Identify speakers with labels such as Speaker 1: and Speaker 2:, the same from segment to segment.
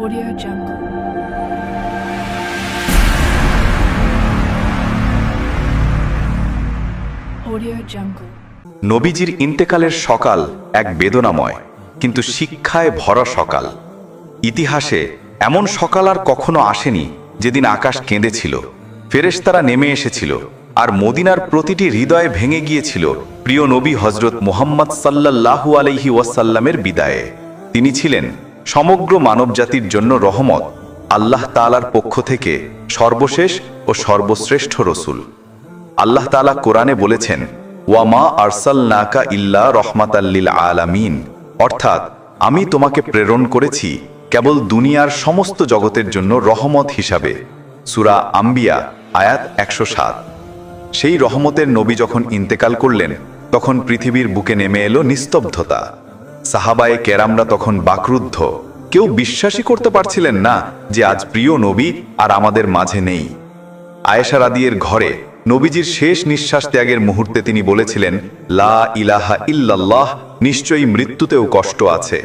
Speaker 1: Audio Jungle. Audio Jungle.
Speaker 2: নবীজির ইন্তেকালের সকাল এক বেদনাময় কিন্তু শিক্ষায় ভরা সকাল। ইতিহাসে এমন সকাল আর কখনো আসেনি যেদিন আকাশ কেঁদেছিল, ফেরেশতারা নেমে এসেছিল আর মদিনার প্রতিটি হৃদয়ে ভেঙে গিয়েছিল প্রিয় নবী হযরত মুহাম্মদ সাল্লাল্লাহু আলাইহি ওয়াসাল্লামের বিদায়ে। তিনি ছিলেন সমগ্র মানবজাতির জন্য রহমত, আল্লাহ তাআলার পক্ষ থেকে সর্বশেষ ও সর্বশ্রেষ্ঠ রসুল। আল্লাহ তাআলা কোরআনে বলেছেন, ওয়ামা আরসালনাকা ইল্লা রহমাতাল লিল আলামিন, অর্থাৎ আমি তোমাকে প্রেরণ করেছি কেবল দুনিয়ার সমস্ত জগতের জন্য রহমত হিসাবে। সূরা আম্বিয়া আয়াত 107। সেই রহমতের নবী যখন ইন্তেকাল করলেন তখন পৃথিবীর বুকে নেমে এলো নিস্তব্ধতা। সাহাবায়ে কেরামরা তখন বাকরুদ্ধ, কেউ বিশ্বাসই করতে পারছিলেন না যে আজ প্রিয় নবী আর আমাদের মাঝে নেই। আয়েশা রাদিয়ের ঘরে নবীজির শেষ নিঃশ্বাস ত্যাগের মুহূর্তে তিনি বলেছিলেন, লা ইলাহা ইল্লাল্লাহ, নিশ্চয়ই মৃত্যুতেও কষ্ট আছে।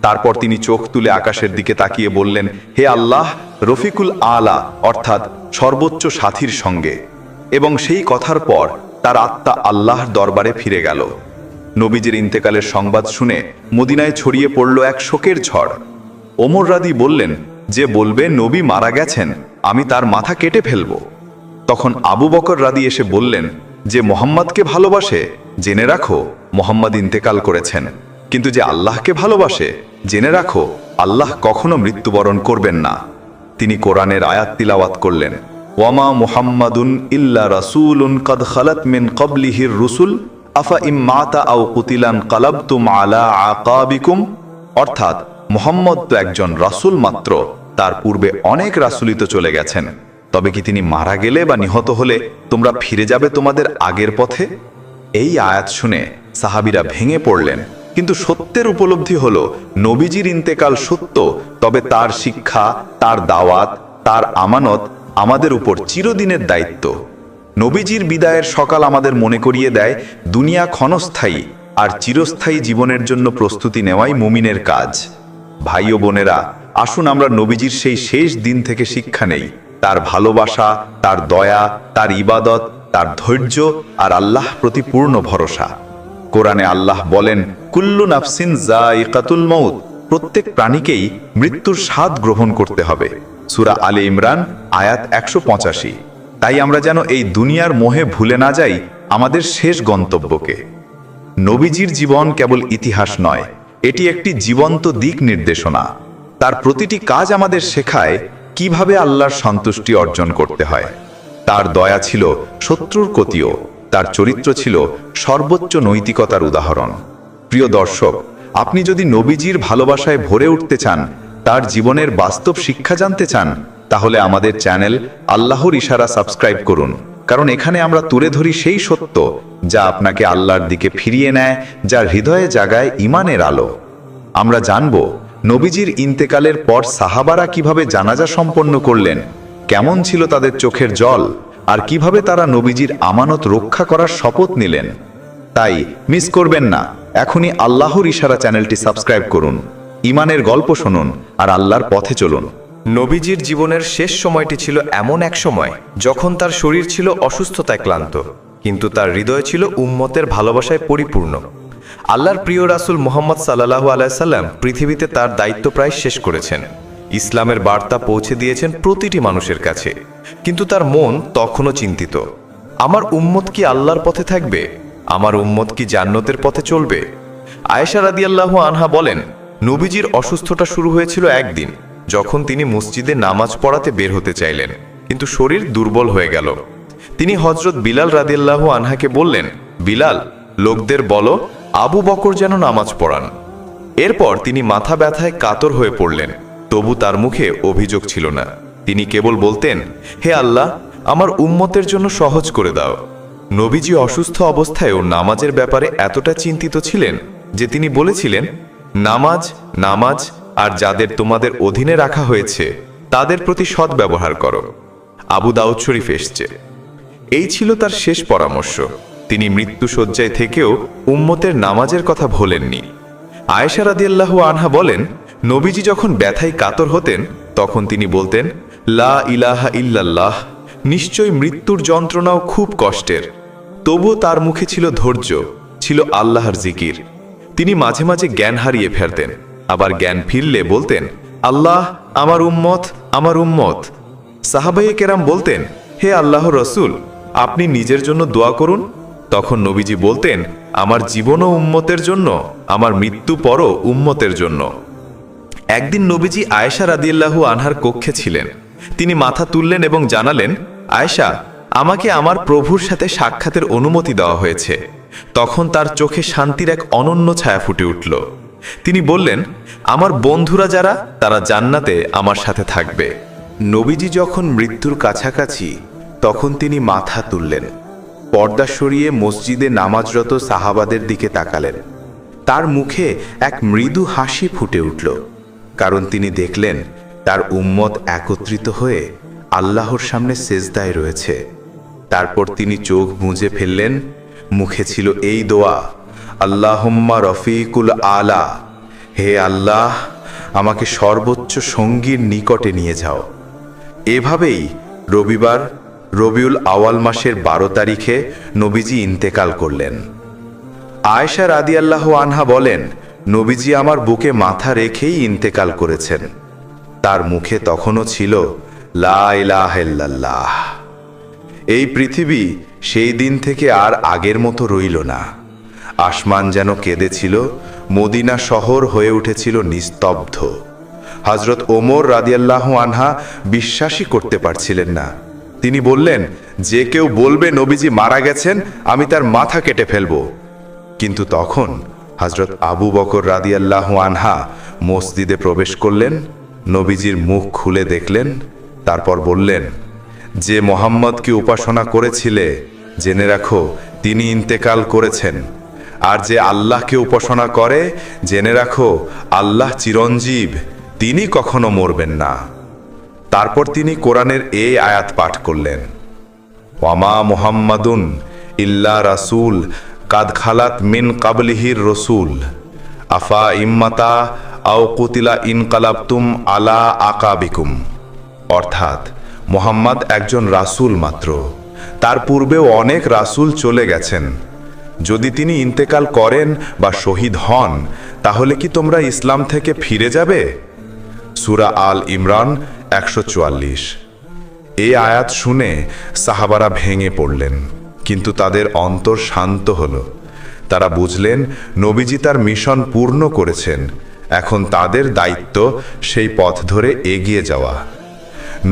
Speaker 2: তারপর তিনি চোখ তুলে আকাশের দিকে তাকিয়ে বললেন, হে আল্লাহ, রফিকুল আলা অর্থাৎ সর্বোচ্চ সাথীর সঙ্গে। এবং সেই কথার পর তার আত্মা আল্লাহর দরবারে ফিরে গেল। নবীজির ইন্তেকালের সংবাদ শুনে মদিনায় ছড়িয়ে পড়ল এক শোকের ঝড়। ওমর রাদি বললেন, যে বলবে নবী মারা গেছেন আমি তার মাথা কেটে ফেলব। তখন আবু বকর রাদি এসে বললেন, যে মোহাম্মদকে ভালোবাসে জেনে রাখো মোহাম্মদ ইন্তেকাল করেছেন, কিন্তু যে আল্লাহকে ভালোবাসে জেনে রাখো আল্লাহ কখনো মৃত্যুবরণ করবেন না। তিনি কোরআনের আয়াত তিলাওয়াত করলেন, ওয়ামা মুহাম্মাদুন ইল্লা রাসূলুন কদ খালাত মিন ক্বাবলিহির রুসুল আফা ইম্মাতা আও কুতিলান কালাবতুম আলা আকাবিকুম, অর্থাৎ মুহাম্মদ তো একজন রাসূল মাত্র, তার পূর্বে অনেক রাসূলই তো চলে গেছেন, তবে কি তিনি মারা গেলে বা নিহত হলে তোমরা ফিরে যাবে তোমাদের আগের পথে? এই আয়াত শুনে সাহাবীরা ভেঙে পড়লেন, কিন্তু সত্যের উপলব্ধি হলো নবীজির ইন্তেকাল সত্য, তবে তার শিক্ষা, তার দাওয়াত, তার আমানত আমাদের উপর চিরদিনের দায়িত্ব। নবীজির বিদায়ের সকাল আমাদের মনে করিয়ে দেয় দুনিয়া ক্ষণস্থায়ী আর চিরস্থায়ী জীবনের জন্য প্রস্তুতি নেওয়াই মুমিনের কাজ। ভাই ও বোনেরা, আসুন আমরা নবীজির সেই শেষ দিন থেকে শিক্ষা নেই, তার ভালোবাসা, তার দয়া, তার ইবাদত, তার ধৈর্য আর আল্লাহ প্রতি পূর্ণ ভরসা। কোরআনে আল্লাহ বলেন, কুল্লু নাফসিন যায়িকাতুল মউত, প্রত্যেক প্রাণীকেই মৃত্যুর স্বাদ গ্রহণ করতে হবে। সূরা আলে ইমরান আয়াত 185। তাই আমরা যেন এই দুনিয়ার মোহে ভুলে না যাই আমাদের শেষ গন্তব্যকে। নবীজির জীবন কেবল ইতিহাস নয়, এটি একটি জীবন্ত দিক নির্দেশনা। তার প্রতিটি কাজ আমাদের শেখায় কিভাবে আল্লাহর সন্তুষ্টি অর্জন করতে হয়। তার দয়া ছিল শত্রুর কতিও, তার চরিত্র ছিল সর্বোচ্চ নৈতিকতার উদাহরণ। প্রিয় দর্শক, আপনি যদি নবীজির ভালোবাসায় ভরে উঠতে চান, তার জীবনের বাস্তব শিক্ষা জানতে চান, তাহলে আমাদের চ্যানেল আল্লাহর ইশারা সাবস্ক্রাইব করুন, কারণ এখানে আমরা তুলে ধরি সেই সত্য যা আপনাকে আল্লাহর দিকে ফিরিয়ে নেয়, যার হৃদয়ে জাগায় ঈমানের আলো। আমরা জানব নবীজির ইন্তেকালের পর সাহাবারা কিভাবে জানাজা সম্পন্ন করলেন, কেমন ছিল তাদের চোখের জল, আর কিভাবে তারা নবীজির আমানত রক্ষা করার শপথ নিলেন। তাই মিস করবেন না, এখনই আল্লাহর ইশারা চ্যানেলটি সাবস্ক্রাইব করুন, ঈমানের গল্প শুনুন আর আল্লাহর পথে চলুন।
Speaker 3: নবীজির জীবনের শেষ সময়টি ছিল এমন এক সময় যখন তার শরীর ছিল অসুস্থতায় ক্লান্ত, কিন্তু তার হৃদয় ছিল উম্মতের ভালোবাসায় পরিপূর্ণ। আল্লাহর প্রিয় রাসূল মুহাম্মদ সাল্লাল্লাহু আলাইহি সাল্লাম পৃথিবীতে তার দায়িত্ব প্রায় শেষ করেছেন। ইসলামের বার্তা পৌঁছে দিয়েছেন প্রতিটি মানুষের কাছে, কিন্তু তার মন তখনও চিন্তিত। আমার উম্মত কি আল্লাহর পথে থাকবে? আমার উম্মত কি জান্নাতের পথে চলবে? আয়েশা রাদিয়াল্লাহু আনহা বলেন, নবীজির অসুস্থতা শুরু হয়েছিল একদিন যখন তিনি মসজিদে নামাজ পড়াতে বের হতে চাইলেন, কিন্তু শরীর দুর্বল হয়ে গেল। তিনি হযরত বিলাল রাদিয়াল্লাহু আনহাকে বললেন, বিলাল, লোকদের বলো আবু বকর যেন নামাজ পড়ান। এরপর তিনি মাথা ব্যথায় কাতর হয়ে পড়লেন, তবু তার মুখে অভিযোগ ছিল না। তিনি কেবল বলতেন, হে আল্লাহ, আমার উম্মতের জন্য সহজ করে দাও। নবীজি অসুস্থ অবস্থায়ও নামাজের ব্যাপারে এতটা চিন্তিত ছিলেন যে তিনি বলেছিলেন, নামাজ নামাজ, আর যাদের তোমাদের অধীনে রাখা হয়েছে তাদের প্রতি সদ্ব্যবহার করো। আবু দাউদ শরীফ এসছে। এই ছিল তার শেষ পরামর্শ। তিনি মৃত্যুশয্যায় থেকেও উম্মতের নামাজের কথা ভোলেননি। আয়েশা রাদিয়াল্লাহু আনহা বলেন, নবীজি যখন ব্যথায় কাতর হতেন তখন তিনি বলতেন, লা ইলাহা ইল্লাল্লাহ, নিশ্চয় মৃত্যুর যন্ত্রণাও খুব কষ্টের। তবুও তার মুখে ছিল ধৈর্য, ছিল আল্লাহর জিকির। তিনি মাঝে মাঝে জ্ঞান হারিয়ে ফেলতেন, আবার জ্ঞান ফিরলে বলতেন, আল্লাহ, আমার উম্মত, আমার উম্মত। সাহাবায়ে কেরাম বলতেন, হে আল্লাহর রসূল, আপনি নিজের জন্য দোয়া করুন। তখন নবীজি বলতেন, আমার জীবনও উম্মতের জন্য, আমার মৃত্যু পরও উম্মতের জন্য। একদিন নবীজি আয়েশা রাদিয়াল্লাহু আনহার কক্ষে ছিলেন। তিনি মাথা তুললেন এবং জানালেন, আয়েশা, আমাকে আমার প্রভুর সাথে সাক্ষাতের অনুমতি দেওয়া হয়েছে। তখন তার চোখে শান্তির এক অনন্য ছায়া ফুটে উঠল। তিনি বললেন, আমার বন্ধুরা যারা, তারা জান্নাতে আমার সাথে থাকবে।
Speaker 2: নবীজি যখন মৃত্যুর কাছাকাছি, তখন তিনি মাথা তুললেন, পর্দা সরিয়ে মসজিদে নামাজরত সাহাবাদের দিকে তাকালেন। তার মুখে এক মৃদু হাসি ফুটে উঠল, কারণ তিনি দেখলেন তার উম্মত একত্রিত হয়ে আল্লাহর সামনে সেজদায় রয়েছে। তারপর তিনি চোখ বুজে ফেললেন। মুখে ছিল এই দোয়া, আল্লাহুম্মা রফিকুল আলা, হে আল্লাহ, আমাকে সর্বোচ্চ সঙ্গীর নিকটে নিয়ে যাও। এভাবেই রবিবার রবিউল আওয়াল মাসের 12 তারিখে নবীজি ইন্তেকাল করলেন। আয়েশা রাদিয়াল্লাহু আনহা বলেন, নবীজি আমার বুকে মাথা রেখেই ইন্তেকাল করেছেন। তার মুখে তখনও ছিল লা ইলাহা ইল্লাল্লাহ। এই পৃথিবী সেই দিন থেকে আর আগের মতো রইল না। আসমান যেন কেঁদেছিল, মদিনা শহর হয়ে উঠেছিল নিস্তব্ধ। হযরত ওমর রাদিয়াল্লাহু আনহা বিশ্বাসই করতে পারছিলেন না। তিনি বললেন, যে কেউ বলবে নবীজি মারা গেছেন, আমি তার মাথা কেটে ফেলব। কিন্তু তখন হযরত আবু বকর রাদিয়াল্লাহু আনহা মসজিদে প্রবেশ করলেন, নবীজির মুখ খুলে দেখলেন, তারপর বললেন, যে মোহাম্মদকে উপাসনা করেছিলে, জেনে রাখো তিনি ইন্তেকাল করেছেন। আর যে আল্লাহকে উপাসনা করে, জেনে রাখো আল্লাহ চিরঞ্জীব, তিনি কখনো মরবেন না। তারপর তিনি কোরআনের এই আয়াত পাঠ করলেন, ওয়ামা মুহাম্মাদুন ইল্লা রাসূল কাদ খালাত মিন কাবলিহির রসুল আফা ইম্মাতা আও কুতিলা ইনকালাবতুম আলা আকাবিকুম। অর্থাৎ মুহাম্মদ একজন রাসূল মাত্র, তার পূর্বেও অনেক রাসূল চলে গেছেন। যদি তিনি ইন্তেকাল করেন বা শহীদ হন, তাহলে কি তোমরা ইসলাম থেকে ফিরে যাবে? সূরা আল ইমরান 144। এই আয়াত শুনে সাহাবারা ভেঙে পড়লেন, কিন্তু তাদের অন্তর শান্ত হল। তারা বুঝলেন নবীজি তার মিশন পূর্ণ করেছেন, এখন তাদের দায়িত্ব সেই পথ ধরে এগিয়ে যাওয়া।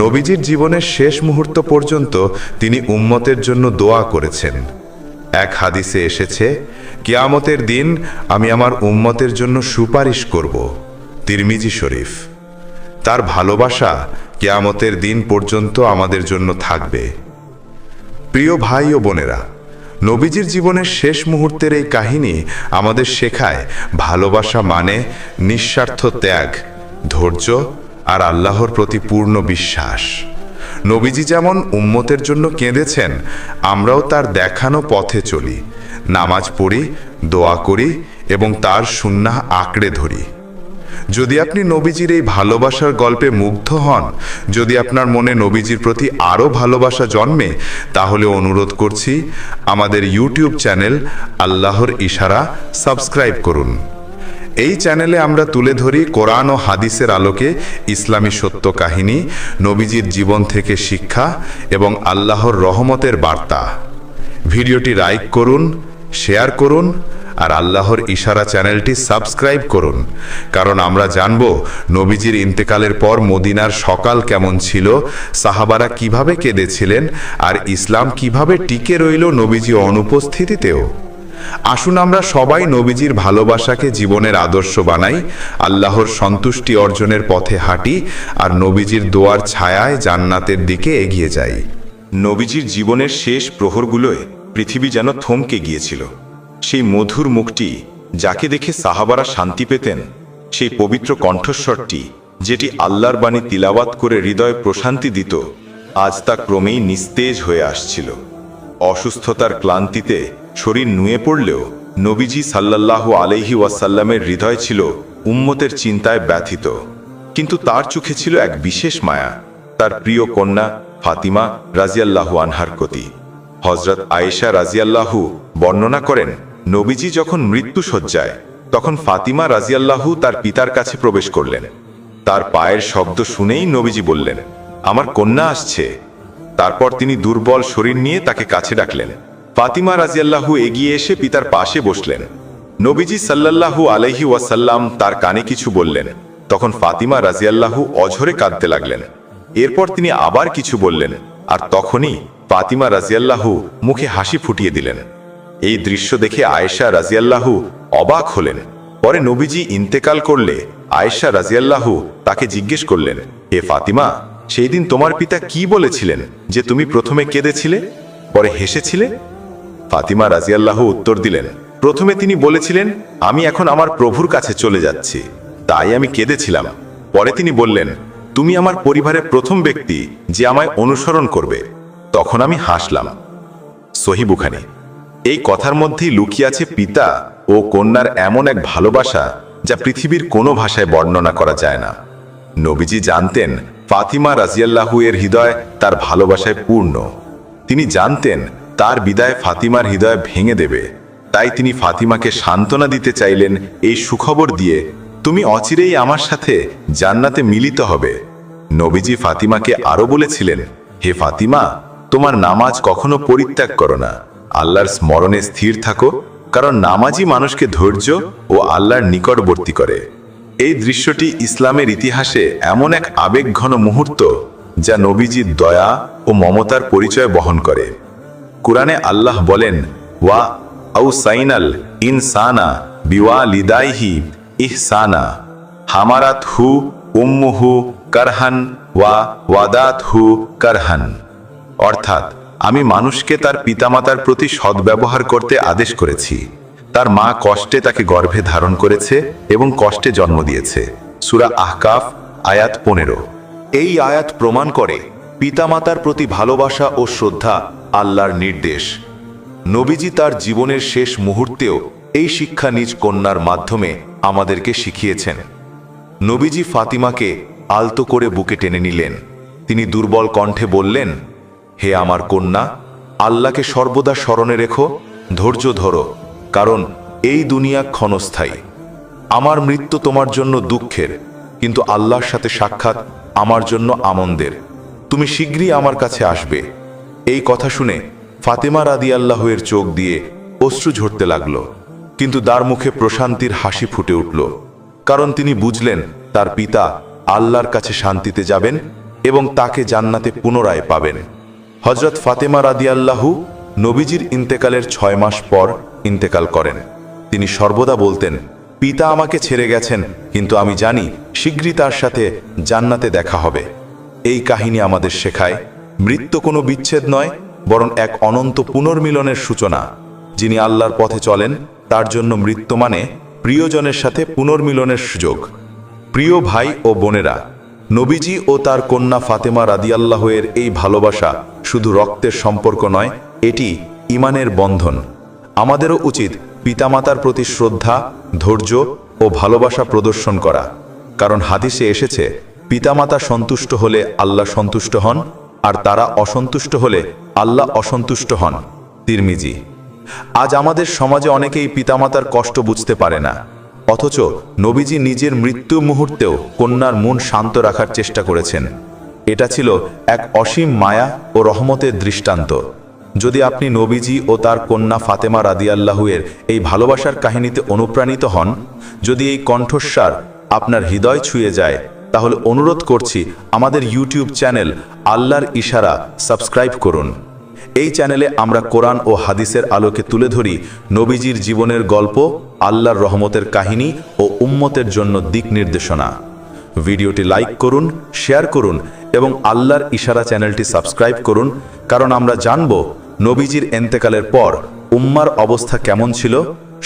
Speaker 2: নবীজির জীবনের শেষ মুহূর্ত পর্যন্ত তিনি উম্মতের জন্য দোয়া করেছেন। এক হাদিসে এসেছে, কিয়ামতের দিন আমি আমার উম্মতের জন্য সুপারিশ করব। তিরমিজি শরীফ। তার ভালোবাসা কিয়ামতের দিন পর্যন্ত আমাদের জন্য থাকবে। প্রিয় ভাই ও বোনেরা, নবীজির জীবনের শেষ মুহূর্তের এই কাহিনী আমাদের শেখায় ভালোবাসা মানে নিঃস্বার্থ ত্যাগ, ধৈর্য আর আল্লাহর প্রতি পূর্ণ বিশ্বাস। নবীজি যেমন উম্মতের জন্য কেঁদেছেন, আমরাও তার দেখানো পথে চলি, নামাজ পড়ি, দোয়া করি এবং তার সুন্নাহ আঁকড়ে ধরি। যদি আপনি নবীজির এই ভালোবাসার গল্পে মুগ্ধ হন, যদি আপনার মনে নবীজির প্রতি আরও ভালোবাসা জন্মে, তাহলে অনুরোধ করছি আমাদের ইউটিউব চ্যানেল আল্লাহর ইশারা সাবস্ক্রাইব করুন। এই চ্যানেলে আমরা তুলে ধরি কোরআন ও হাদিসের আলোকে ইসলামী সত্য কাহিনী, নবীজির জীবন থেকে শিক্ষা এবং আল্লাহর রহমতের বার্তা। ভিডিওটি লাইক করুন, শেয়ার করুন আর আল্লাহর ইশারা চ্যানেলটি সাবস্ক্রাইব করুন, কারণ আমরা জানব নবীজির ইন্তেকালের পর মদিনার সকাল কেমন ছিল, সাহাবারা কিভাবে কেঁদেছিলেন আর ইসলাম কিভাবে টিকে রইল নবীজি অনুপস্থিতিতেও। আসুন আমরা সবাই নবীজির ভালোবাসাকে জীবনের আদর্শ বানাই, আল্লাহর সন্তুষ্টি অর্জনের পথে হাঁটি আর নবীজির দোয়ার ছায়ায় জান্নাতের দিকে এগিয়ে যাই।
Speaker 4: নবীজির জীবনের শেষ প্রহরগুলোয় পৃথিবী যেন থমকে গিয়েছিল। সেই মধুর মুখটি যাকে দেখে সাহাবারা শান্তি পেতেন, সেই পবিত্র কণ্ঠস্বরটি যেটি আল্লাহর বাণী তিলাওয়াত করে হৃদয়ে প্রশান্তি দিত, আজ তা ক্রমেই নিস্তেজ হয়ে আসছিল। অসুস্থতার ক্লান্তিতে শরীর নুয়ে পড়লেও নবীজি সাল্লাল্লাহু আলাইহি ওয়াসাল্লামের হৃদয় ছিল উম্মতের চিন্তায় ব্যথিত, কিন্তু তার চোখে ছিল এক বিশেষ মায়া, তার প্রিয় কন্যা ফাতিমা রাজিয়াল্লাহু আনহার প্রতি। হযরত আয়েশা রাজিয়াল্লাহু বর্ণনা করেন, নবীজি যখন মৃত্যু শয্যায়, তখন ফাতিমা রাজিয়াল্লাহু তার পিতার কাছে প্রবেশ করলেন। তার পায়ের শব্দ শুনেই নবীজি বললেন, আমার কন্যা আসছে। তারপর তিনি দুর্বল শরীর নিয়ে তাকে কাছে ডাকলেন। ফাতিমা রাজিয়াল্লাহু এগিয়ে এসে পিতার পাশে বসলেন। নবীজি সাল্লাল্লাহু আলাইহি ওয়াসাল্লাম তার কানে কিছু বললেন। তখন ফাতিমা রাজিয়াল্লাহু অঝরে কাঁদতে লাগলেন। এরপর তিনি আবার কিছু বললেন, আর তখনই ফাতিমা রাজিয়াল্লাহু মুখে হাসি ফুটিয়ে দিলেন। এই দৃশ্য দেখে আয়েশা রাজিয়াল্লাহু অবাক হলেন। পরে নবীজি ইন্তেকাল করলে আয়েশা রাজিয়াল্লাহু তাকে জিজ্ঞেস করলেন, হে ফাতিমা, সেই দিন তোমার পিতা কি বলেছিলেন যে তুমি প্রথমে কেঁদেছিলে, পরে হেসেছিলে? ফাতিমা রাজিয়াল্লাহু উত্তর দিলেন, প্রথমে তিনি বলেছিলেন, আমি এখন আমার প্রভুর কাছে চলে যাচ্ছি, তাই আমি কেঁদেছিলাম। পরে তিনি বললেন, তুমি আমার পরিবারের প্রথম ব্যক্তি যে আমায় অনুসরণ করবে, তখন আমি হাসলাম। সহিহ বুখারী। এই কথার মধ্যেই লুকিয়ে আছে পিতা ও কন্যার এমন এক ভালোবাসা যা পৃথিবীর কোনো ভাষায় বর্ণনা করা যায় না। নবীজি জানতেন ফাতিমা রাজিয়াল্লাহু এর হৃদয় তার ভালোবাসায় পূর্ণ। তিনি জানতেন তার বিদায় ফাতিমার হৃদয় ভেঙে দেবে, তাই তিনি ফাতিমাকে সান্ত্বনা দিতে চাইলেন এই সুখবর দিয়ে, তুমি অচিরেই আমার সাথে জান্নাতে মিলিত হবে। নবীজি ফাতিমাকে আরো বলেছিলেন, হে ফাতিমা, তোমার নামাজ কখনো পরিত্যাগ করো না, আল্লাহর স্মরণে স্থির থাকো, কারণ নামাজই মানুষকে ধৈর্য ও আল্লাহর নিকটবর্তী করে। এই দৃশ্যটি ইসলামের ইতিহাসে এমন এক আবেগঘন মুহূর্ত যা নবীজির দয়া ও মমতার পরিচয় বহন করে। কুরআনে আল্লাহ বলেন, ওয়া আউসাইনাল ইনসানা বিওয়ালিদাইহি ইহসানা হামারাতহু উম্মুহু কারহান ওয়া ওয়াদাতহু কারহান। অর্থাৎ আমি মানুষকে তার পিতামাতার প্রতি সদ্ব্যবহার করতে আদেশ করেছি। তার মা কষ্টে তাকে গর্ভে ধারণ করেছে এবং কষ্টে জন্ম দিয়েছে। সূরা আহকাফ আয়াত 15। এই আয়াত প্রমাণ করে পিতামাতার প্রতি ভালোবাসা ও শ্রদ্ধা আল্লাহর নির্দেশ। নবীজি তার জীবনের শেষ মুহূর্তেও এই শিক্ষা নিজ কন্যার মাধ্যমে আমাদেরকে শিখিয়েছেন। নবীজি ফাতিমাকে আলতো করে বুকে টেনে নিলেন। তিনি দুর্বল কণ্ঠে বললেন, হে আমার কন্যা, আল্লাহকে সর্বদা স্মরণে রেখো, ধৈর্য ধরো, কারণ এই দুনিয়া ক্ষণস্থায়ী। আমার মৃত্যু তোমার জন্য দুঃখের, কিন্তু আল্লাহর সাথে সাক্ষাৎ আমার জন্য আনন্দের। তুমি শীঘ্রই আমার কাছে আসবে। এই কথা শুনে ফাতেমা রাদিয়াল্লাহু এর চোখ দিয়ে অশ্রু ঝরতে লাগল, কিন্তু তার মুখে প্রশান্তির হাসি ফুটে উঠল, কারণ তিনি বুঝলেন তার পিতা আল্লাহর কাছে শান্তিতে যাবেন এবং তাকে জান্নাতে পুনরায় পাবেন। হযরত ফাতেমা রাদিয়াল্লাহু নবীজির ইন্তেকালের 6 মাস পর ইন্তেকাল করেন। তিনি সর্বদা বলতেন, পিতা আমাকে ছেড়ে গেছেন, কিন্তু আমি জানি শীঘ্রই তার সাথে জান্নাতে দেখা হবে। এই কাহিনী আমাদের শেখায় মৃত্যু কোনো বিচ্ছেদ নয়, বরং এক অনন্ত পুনর্মিলনের সূচনা। যিনি আল্লাহর পথে চলেন তার জন্য মৃত্যু মানে প্রিয়জনের সাথে পুনর্মিলনের সুযোগ। প্রিয় ভাই ও বোনেরা, নবীজি ও তার কন্যা ফাতেমা রাদিয়াল্লাহু এর এই ভালোবাসা শুধু রক্তের সম্পর্ক নয়, এটি ঈমানের বন্ধন। আমাদেরও উচিত পিতামাতার প্রতি শ্রদ্ধা, ধৈর্য ও ভালোবাসা প্রদর্শন করা, কারণ হাদিসে এসেছে, পিতামাতা সন্তুষ্ট হলে আল্লাহ সন্তুষ্ট হন, আর তারা অসন্তুষ্ট হলে আল্লাহ অসন্তুষ্ট হন। তিরমিজি। আজ আমাদের সমাজে অনেকেই পিতামাতার কষ্ট বুঝতে পারে না, অথচ নবীজি নিজের মৃত্যু মুহূর্তেও কন্যার মন শান্ত রাখার চেষ্টা করেছেন। এটা ছিল এক অসীম মায়া ও রহমতের দৃষ্টান্ত। যদি আপনি নবীজি ও তার কন্যা ফাতেমা রাদিয়াল্লাহু এর এই ভালোবাসার কাহিনীতে অনুপ্রাণিত হন, যদি এই কণ্ঠস্বর আপনার হৃদয় ছুঁয়ে যায়, তাহলে অনুরোধ করছি আমাদের ইউটিউব চ্যানেল আল্লাহর ইশারা সাবস্ক্রাইব করুন। এই চ্যানেলে আমরা কোরআন ও হাদিসের আলোকে তুলে ধরি নবীজির জীবনের গল্প, আল্লাহর রহমতের কাহিনী ও উম্মতের জন্য দিক নির্দেশনা। ভিডিওটি লাইক করুন, শেয়ার করুন এবং আল্লাহর ইশারা চ্যানেলটি সাবস্ক্রাইব করুন, কারণ আমরা জানব নবীজির ইন্তেকালের পর উম্মার অবস্থা কেমন ছিল,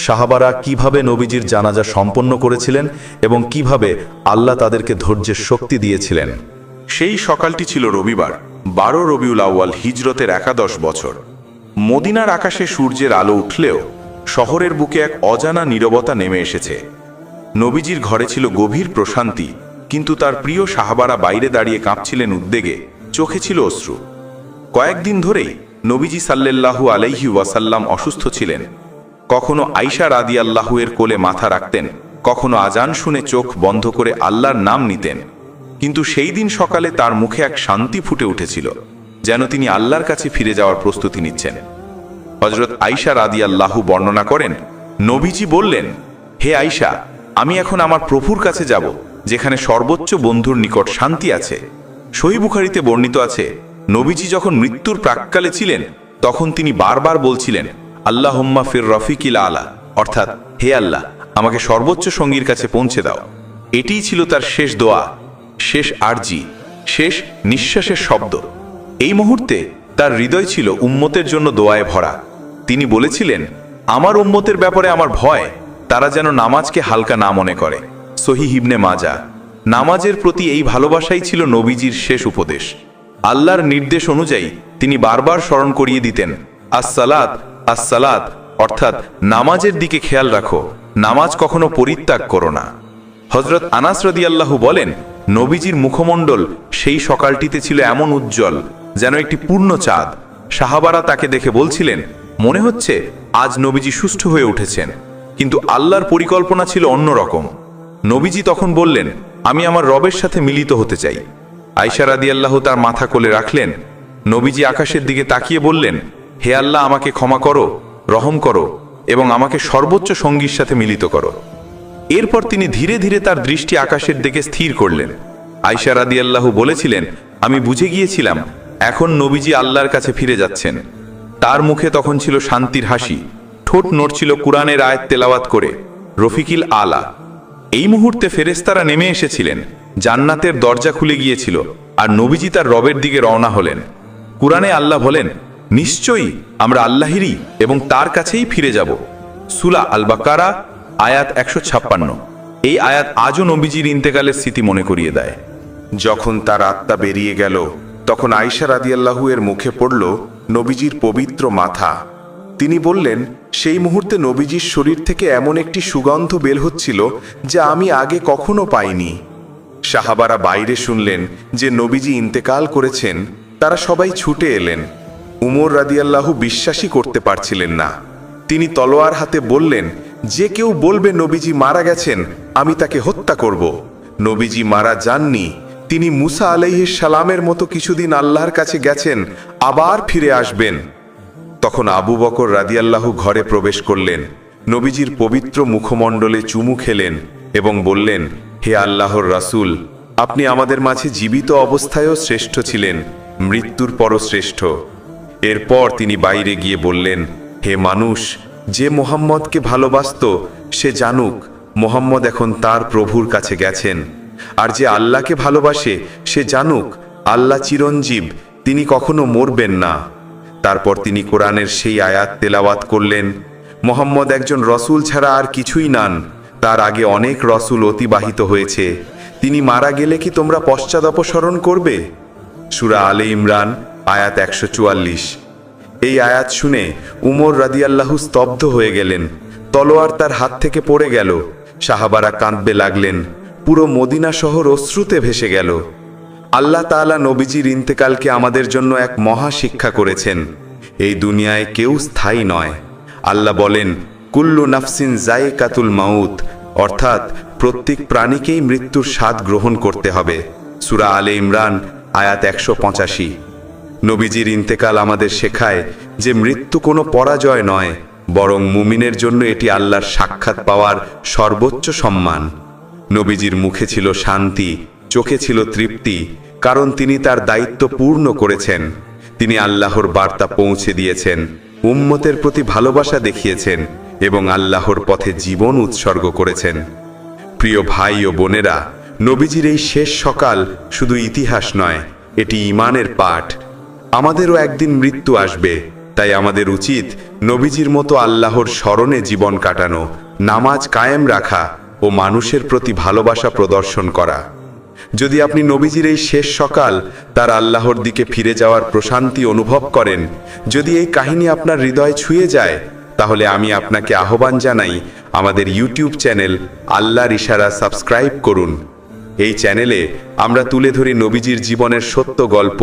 Speaker 4: সাহাবারা কিভাবে নবীজির জানাজা সম্পন্ন করেছিলেন এবং কিভাবে আল্লাহ তাদেরকে ধৈর্যের শক্তি দিয়েছিলেন।
Speaker 5: সেই সকালটি ছিল রবিবার, 12 রবিউল আউয়াল, হিজরতের 11 বছর। মদিনার আকাশে সূর্যের আলো উঠলেও শহরের বুকে এক অজানা নীরবতা নেমে এসেছে। নবীজির ঘরে ছিল গভীর প্রশান্তি, কিন্তু তার প্রিয় সাহাবারা বাইরে দাঁড়িয়ে কাঁপছিলেন উদ্বেগে, চোখে ছিল অশ্রু। কয়েকদিন ধরেই নবীজি সাল্লাল্লাহু আলাইহি ওয়াসাল্লাম অসুস্থ ছিলেন। কখনো আয়েশা রাদিয়াল্লাহু এর কোলে মাথা রাখতেন, কখনো আজান শুনে চোখ বন্ধ করে আল্লাহর নাম নিতেন। কিন্তু সেই দিন সকালে তার মুখে এক শান্তি ফুটে উঠেছিল, যেন তিনি আল্লাহর কাছে ফিরে যাওয়ার প্রস্তুতি নিচ্ছেন। হযরত আয়েশা রাদিয়াল্লাহু বর্ণনা করেন, নবীজি বললেন, হে আয়েশা, আমি এখন আমার প্রভুর কাছে যাব, যেখানে সর্বোচ্চ বন্ধুর নিকট শান্তি আছে। সহিহ বুখারীতে বর্ণিত আছে, নবীজি যখন মৃত্যুর প্রাক্কালে ছিলেন, তখন তিনি বারবার বলছিলেন, আল্লাহুম্মা ফির রফিকিল আলা, অর্থাৎ হে আল্লাহ, আমাকে সর্বোচ্চ সঙ্গীর কাছে পৌঁছে দাও। এটিই ছিল তার শেষ দোয়া, শেষ আরজি, শেষ নিঃশ্বাসের শব্দ। এই মুহূর্তে তার হৃদয় ছিল উম্মতের জন্য দোয়ায় ভরা। তিনি বলেছিলেন, আমার উম্মতের ব্যাপারে আমার ভয়, তারা যেন নামাজকে হালকা না মনে করে। সহিহ ইবনে মাজাহ। নামাজের প্রতি এই ভালোবাসাই ছিল নবীজির শেষ উপদেশ। আল্লাহর নির্দেশ অনুযায়ী তিনি বারবার স্মরণ করিয়ে দিতেন, আসসালাত আসসালাত, অর্থাৎ নামাজের দিকে খেয়াল রাখো, নামাজ কখনো পরিত্যাগ করো না। হযরত আনাস রাদিয়াল্লাহু বলেন, নবীজির মুখমণ্ডল সেই সকালটিতে ছিল এমন উজ্জ্বল, যেন একটি পূর্ণ চাঁদ। সাহাবারা তাকে দেখে বলছিলেন, মনে হচ্ছে আজ নবীজি সুস্থ হয়ে উঠেছেন। কিন্তু আল্লাহর পরিকল্পনা ছিল অন্যরকম। নবীজি তখন বললেন, আমি আমার রবের সাথে মিলিত হতে চাই। আয়েশা রাদিয়াল্লাহু তার মাথা কোলে রাখলেন। নবীজি আকাশের দিকে তাকিয়ে বললেন, হে আল্লাহ, আমাকে ক্ষমা করো, রহম করো এবং আমাকে সর্বোচ্চ সঙ্গীর সাথে মিলিত করো। এরপর তিনি ধীরে ধীরে তার দৃষ্টি আকাশের দিকে স্থির করলেন। আয়েশা রাদিয়াল্লাহু বলেছিলেন, আমি বুঝে গিয়েছিলাম এখন নবীজি আল্লাহর কাছে ফিরে যাচ্ছেন। তার মুখে তখন ছিল শান্তির হাসি, ঠোঁট নড়ছিল কুরআনের আয়াত তেলাওয়াত করে, রফিকিল আলা। এই মুহূর্তে ফেরেশতারা নেমে এসেছিলেন, জান্নাতের দরজা খুলে গিয়েছিল, আর নবীজি তার রবের দিকে রওনা হলেন। কুরআনে আল্লাহ বলেন, নিশ্চয়ই আমরা আল্লাহরই এবং তার কাছেই ফিরে যাব। সূরা আল বাকারা আয়াত 156। এই আয়াত আজও নবীজির ইন্তেকালের স্মৃতি মনে করিয়ে দেয়।
Speaker 4: যখন তার আত্মা বেরিয়ে গেল, তখন আয়েশা রাদিয়াল্লাহু এর মুখে পড়ল নবীজির পবিত্র মাথা। তিনি বললেন, সেই মুহূর্তে নবীজির শরীর থেকে এমন একটি সুগন্ধ বের হচ্ছিল যা আমি আগে কখনো পাইনি। সাহাবারা বাইরে শুনলেন যে নবীজি ইন্তেকাল করেছেন, তারা সবাই ছুটে এলেন। উমর রাদিয়াল্লাহু বিশ্বাসই করতে পারছিলেন না। তিনি তলোয়ার হাতে বললেন, যে কেউ বলবে নবীজি মারা গেছেন, আমি তাকে হত্যা করব। নবীজি মারা যাননি, তিনি মুসা আলাইহিস সালামের মতো কিছুদিন আল্লাহর কাছে গেছেন, আবার ফিরে আসবেন। তখন আবু বকর রাদিয়াল্লাহু ঘরে প্রবেশ করলেন, নবীজির পবিত্র মুখমণ্ডলে চুমু খেলেন এবং বললেন, হে আল্লাহর রাসূল, আপনি আমাদের মাঝে জীবিত অবস্থায়ও শ্রেষ্ঠ ছিলেন, মৃত্যুর পরও শ্রেষ্ঠ। এরপর তিনি বাইরে গিয়ে বললেন, হে মানুষ, যে মুহাম্মদকে ভালোবাসত সে জানুক মুহাম্মদ এখন তার প্রভুর কাছে গেছেন, আর যে আল্লাহকে ভালোবাসে সে জানুক আল্লাহ চিরঞ্জীব, তিনি কখনো মরবেন না। তারপর তিনি কোরআনের সেই আয়াত তেলাওয়াত করলেন, মুহাম্মদ একজন রসুল ছাড়া আর কিছুই নান, তার আগে অনেক রসুল অতিবাহিত হয়েছে, তিনি মারা গেলে কি তোমরা পশ্চাদপসরণ করবে? সূরা আলে ইমরান আয়াত 144। এই আয়াত শুনে উমর রাদিয়াল্লাহু স্তব্ধ হয়ে গেলেন, তলোয়ার তার হাত থেকে পড়ে গেল। সাহাবারা কাঁদতে লাগলেন, পুরো মদিনা শহর অশ্রুতে ভেসে গেল। আল্লাহ তাআলা নবীজির ইন্তেকালকে আমাদের জন্য এক মহা শিক্ষা করেছেন। এই দুনিয়ায় কেউ স্থায়ী নয়। আল্লাহ বলেন, কুল্লু নাফসিন যায়কাতুল মাউত, অর্থাৎ প্রত্যেক প্রাণীকেই মৃত্যুর স্বাদ গ্রহণ করতে হবে। সূরা আলে ইমরান আয়াত 185। নবীজির ইন্তেকাল আমাদের শেখায় যে মৃত্যু কোনো পরাজয় নয়, বরং মুমিনের জন্য এটি আল্লাহর সাক্ষাৎ পাওয়ার সর্বোচ্চ সম্মান। নবীজির মুখে ছিল শান্তি, চোখে ছিল তৃপ্তি, কারণ তিনি তার দায়িত্ব পূর্ণ করেছেন। তিনি আল্লাহর বার্তা পৌঁছে দিয়েছেন, উম্মতের প্রতি ভালোবাসা দেখিয়েছেন এবং আল্লাহর পথে জীবন উৎসর্গ করেছেন। প্রিয় ভাই ও বোনেরা, নবীজির এই শেষ সকাল শুধু ইতিহাস নয়, এটি ঈমানের পাঠ। আমাদেরও একদিন মৃত্যু আসবে, তাই আমাদের উচিত নবীজির মতো আল্লাহর স্মরণে জীবন কাটানো, নামাজ কায়েম রাখা ও মানুষের প্রতি ভালোবাসা প্রদর্শন করা। যদি আপনি নবীজির এই শেষ সকাল, তার আল্লাহর দিকে ফিরে যাওয়ার প্রশান্তি অনুভব করেন, যদি এই কাহিনী আপনার হৃদয় ছুঁয়ে যায়, তাহলে আমি আপনাকে আহ্বান জানাই,
Speaker 5: আমাদের ইউটিউব চ্যানেল আল্লাহর ইশারা সাবস্ক্রাইব করুন। এই চ্যানেলে আমরা তুলে ধরি নবীজির জীবনের সত্য গল্প,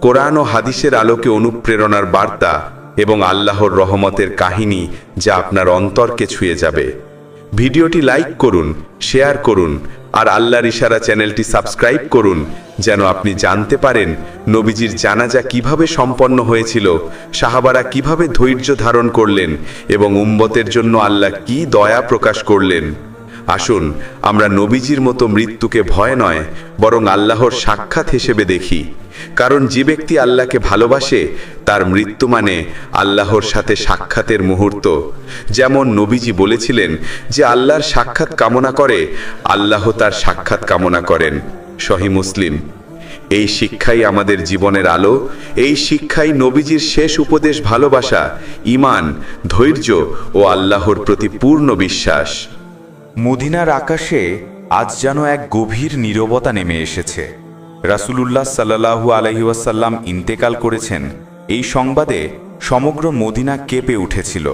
Speaker 5: কোরআন ও হাদিসের আলোকে অনুপ্রেরণার বার্তা এবং আল্লাহর রহমতের কাহিনী, যা আপনার অন্তরকে ছুঁয়ে যাবে। ভিডিওটি লাইক করুন, শেয়ার করুন আর আল্লাহর ইশারা চ্যানেলটি সাবস্ক্রাইব করুন, যেন আপনি জানতে পারেন নবীজির জানাজা কিভাবে সম্পন্ন হয়েছিল, সাহাবারা কিভাবে ধৈর্য ধারণ করলেন এবং উম্মতের জন্য আল্লাহ কি দয়া প্রকাশ করলেন। আসুন আমরা নবীজির মতো মৃত্যুকে ভয় নয়, বরং আল্লাহর সাক্ষাৎ হিসেবে দেখি। কারণ যে ব্যক্তি আল্লাহকে ভালোবাসে, তার মৃত্যু মানে আল্লাহর সাথে সাক্ষাতের মুহূর্ত। যেমন নবীজি বলেছিলেন যে আল্লাহর সাক্ষাৎ কামনা করে, আল্লাহ তার সাক্ষাৎ কামনা করেন। সহিহ মুসলিম। এই শিক্ষাই আমাদের জীবনের আলো, এই শিক্ষাই নবীজির শেষ উপদেশ, ভালোবাসা, ঈমান, ধৈর্য ও আল্লাহর প্রতি পূর্ণ বিশ্বাস।
Speaker 2: মদিনার আকাশে আজ যেন এক গভীর নীরবতা নেমে এসেছে। রাসূলুল্লাহ সাল্লাল্লাহু আলাইহি ওয়াসাল্লাম ইন্তেকাল করেছেন, এই সংবাদে সমগ্র মদিনা কেঁপে উঠেছিল।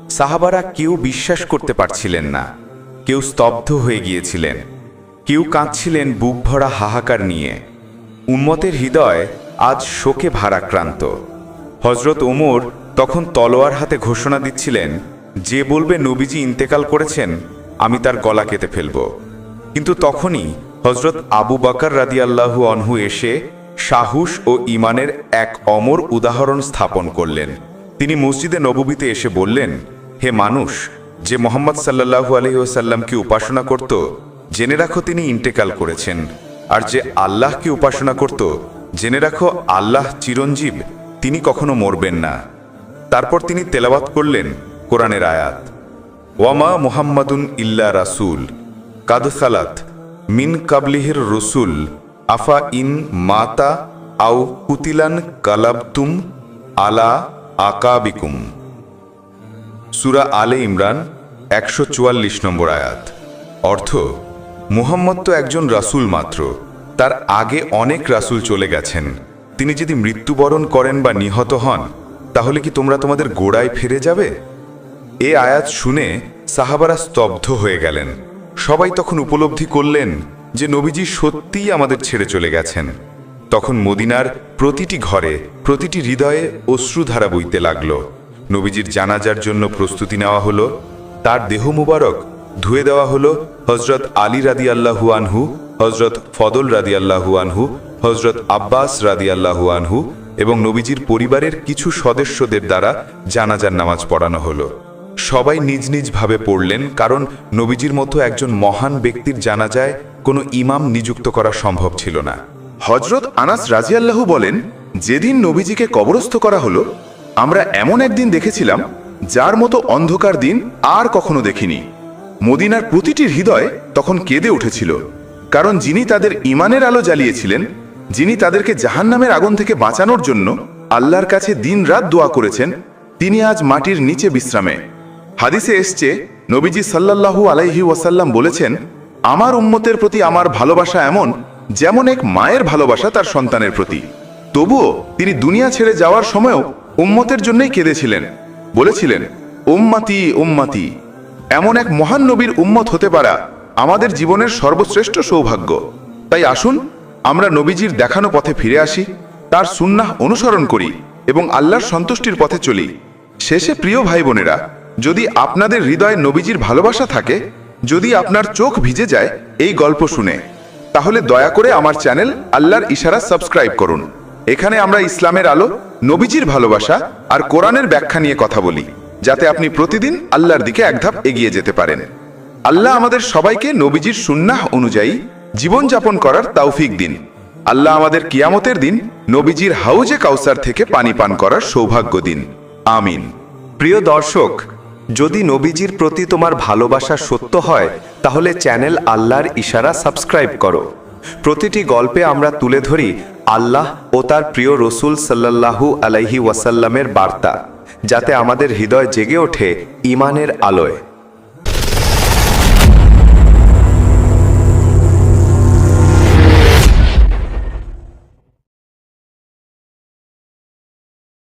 Speaker 2: সাহাবারা কেউ বিশ্বাস করতে পারছিলেন না, কেউ স্তব্ধ হয়ে গিয়েছিলেন, কেউ কাঁদছিলেন বুক ভরা হাহাকার নিয়ে। উম্মতের হৃদয় আজ শোকে ভারাক্রান্ত। হযরত ওমর তখন তলোয়ার হাতে ঘোষণা দিচ্ছিলেন, যে বলবে নবীজি ইন্তেকাল করেছেন, আমি তার গলা কেটে ফেলব। কিন্তু তখনই হযরত আবু বকর রাদিয়াল্লাহু আনহু এসে সাহস ও ঈমানের এক অমর উদাহরণ স্থাপন করলেন। তিনি মসজিদে নববীতে এসে বললেন, হে মানুষ, যে মুহাম্মদ সাল্লাল্লাহু আলাইহি ওয়াসাল্লামকে উপাসনা করত, জেনে রাখো তিনি ইন্তেকাল করেছেন। আর যে আল্লাহকে উপাসনা করত, জেনে রাখো আল্লাহ চিরঞ্জীব, তিনি কখনো মরবেন না। তারপর তিনি তেলাওয়াত করলেন কোরআনের আয়াত, ওয়ামা মুহাম্মাদুন ইল্লা রাসূল কাদ খালাত মিন কাবলিহির রসুল আফা ইন মাতা আও কুতিলান কালাবতুম আলা আকাবিকুম। সূরা আলে ইমরান 144 নম্বর আয়াত। অর্থ, মুহাম্মদ তো একজন রাসূল মাত্র, তার আগে অনেক রাসূল চলে গেছেন। তিনি যদি মৃত্যুবরণ করেন বা নিহত হন, তাহলে কি তোমরা তোমাদের গোড়ায় ফিরে যাবে? এ আয়াত শুনে সাহাবারা স্তব্ধ হয়ে গেলেন। সবাই তখন উপলব্ধি করলেন যে নবীজি সত্যিই আমাদের ছেড়ে চলে গেছেন। তখন মদিনার প্রতিটি ঘরে, প্রতিটি হৃদয়ে অশ্রুধারা বইতে লাগল। নবীজির জানাজার জন্য প্রস্তুতি নেওয়া হলো। তার দেহ মুবারক ধুয়ে দেওয়া হলো হযরত আলী রাদিয়াল্লাহু আনহু, হযরত ফদল রাদিয়াল্লাহু আনহু, হযরত আব্বাস রাদিয়াল্লাহু আনহু এবং নবীজির পরিবারের কিছু সদস্যদের দ্বারা জানাজার নামাজ পড়ানো হলো। সবাই নিজ নিজ ভাবে পড়লেন, কারণ নবীজির মতো একজন মহান ব্যক্তির জানাজায় কোনো ইমাম নিযুক্ত করা সম্ভব ছিল না।
Speaker 5: হযরত আনাস রাদিয়াল্লাহু বলেন, যেদিন নবীজিকে কবরস্থ করা হলো, আমরা এমন একদিন দেখেছিলাম যার মতো অন্ধকার দিন আর কখনো দেখিনি। মদিনার প্রতিটি হৃদয় তখন কেঁদে উঠেছিল, কারণ যিনি তাদের ঈমানের আলো জ্বালিয়েছিলেন, যিনি তাদেরকে জাহান্নামের আগুন থেকে বাঁচানোর জন্য আল্লাহর কাছে দিন-রাত দোয়া করেছেন, তিনি আজ মাটির নিচে বিশ্রামে। হাদিসে এসছে, নবীজি সাল্লাল্লাহু আলাইহি ওয়াসাল্লাম বলেছেন, আমার উম্মতের প্রতি আমার ভালোবাসা এমন যেমন এক মায়ের ভালোবাসা তার সন্তানের প্রতি। তবুও তিনি দুনিয়া ছেড়ে যাওয়ার সময়ও উম্মতের জন্যই কেঁদেছিলেন, বলেছিলেন, উম্মতি উম্মতি। এমন এক মহান নবীর উম্মত হতে পারা আমাদের জীবনের সর্বশ্রেষ্ঠ সৌভাগ্য। তাই আসুন আমরা নবীজির দেখানো পথে ফিরে আসি, তার সুন্নাহ অনুসরণ করি এবং আল্লাহর সন্তুষ্টির পথে চলি। শেষে প্রিয় ভাই বোনেরা, যদি আপনাদের হৃদয়ে নবীজির ভালোবাসা থাকে, যদি আপনার চোখ ভিজে যায় এই গল্প শুনে, তাহলে দয়া করে আমার চ্যানেল আল্লাহর ইশারা সাবস্ক্রাইব করুন। এখানে আমরা ইসলামের আলো, নবীজির ভালোবাসা আর কোরআনের ব্যাখ্যা নিয়ে কথা বলি, যাতে আপনি প্রতিদিন আল্লাহর দিকে এক ধাপ এগিয়ে যেতে পারেন। আল্লাহ আমাদের সবাইকে নবীজির সুন্নাহ অনুযায়ী জীবনযাপন করার তৌফিক দিন। আল্লাহ আমাদের কিয়ামতের দিন নবীজির হাউজে কাউসার থেকে পানি পান করার সৌভাগ্য দিন। আমিন।
Speaker 3: প্রিয় দর্শক, যদি নবীজির প্রতি তোমার ভালোবাসা সত্য হয়, তাহলে চ্যানেল আল্লাহর ইশারা সাবস্ক্রাইব করো। প্রতিটি গল্পে আমরা তুলে ধরি আল্লাহ ও তার প্রিয় রসুল সাল্লাল্লাহু আলাইহি ওয়াসাল্লামের বার্তা, যাতে আমাদের হৃদয় জেগে ওঠে ঈমানের আলোয়।